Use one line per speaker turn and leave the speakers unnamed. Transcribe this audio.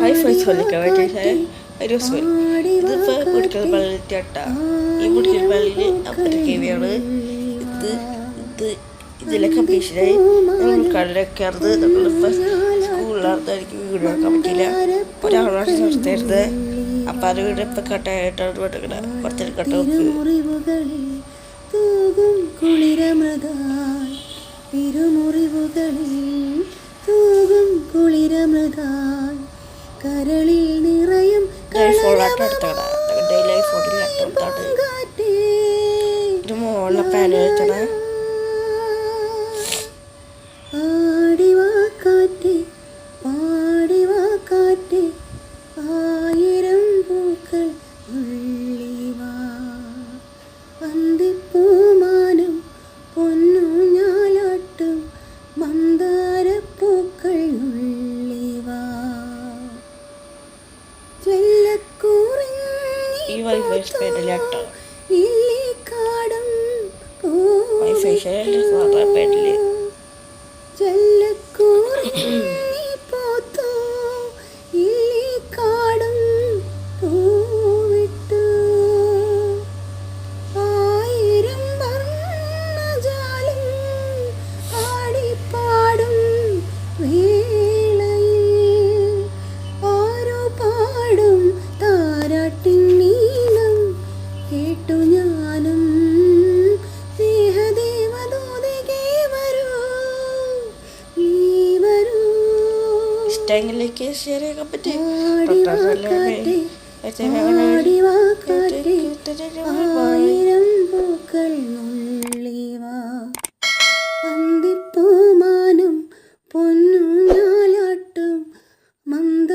High Faiz വലിക്കാൻ വേണ്ടിയിട്ട് ഒരു ദിവസം ഇതിപ്പോൾ മുടിക്കൽ പള്ളിട്ട ഈ മുടിക്കൽ പള്ളിയിൽ 50 KV ഇത് ഇത് ഇതിലെ കമ്മീഷനായി ഞങ്ങൾ ഉൾക്കാടിലൊക്കെയായിരുന്നു. നമ്മളിപ്പോൾ സ്കൂളിലായിരുന്നു. എനിക്ക് വീട് എടുക്കാൻ പറ്റിയില്ല. ഒരാളാണ് നിർത്തിയിരുന്നത്. അപ്പം അത് വീട് ഇപ്പം കട്ടായിട്ടാണ് പെട്ടെന്ന് കുറച്ചൊരു കട്ട
കരളിൽ നിറയും
ഒരു മോളിലെ പാന് വെച്ചണേ.
ആടിവാ കാറ്റേ പാടിവാ കാറ്റേ ആയിരം പൂക്കൾ ഉള്ളിവാ അന്തിപ്പൂമാനം പൊന്നു ഞാലാട്ടും മന്ദാരപ്പൂക്കൾ ഉള്ളിവാ
ഈ വൈഫൈ സ്പെയിനിലാട്ടോ
ഇല്ലിക്കാടും
വൈഫൈ സാധാ പേരില്
പോത്തോ ഇല്ലിക്കാടും പൂവിട്ടു ആയിരം വർണ്ണജാലം ആടിപ്പാടും വേളയിൽ ആരോ പാടും താരാട്ടിൻ നീളം കേട്ടു ഞാനും
ഇഷ്ടമെങ്കിലേക്ക് ശരിയാക്കാൻ പറ്റും.
ആയിരം പൂക്കൾ നുള്ളിവാ അന്തിപ്പൂമാനം പൊന്നു ഞാലാട്ടും മന്ദ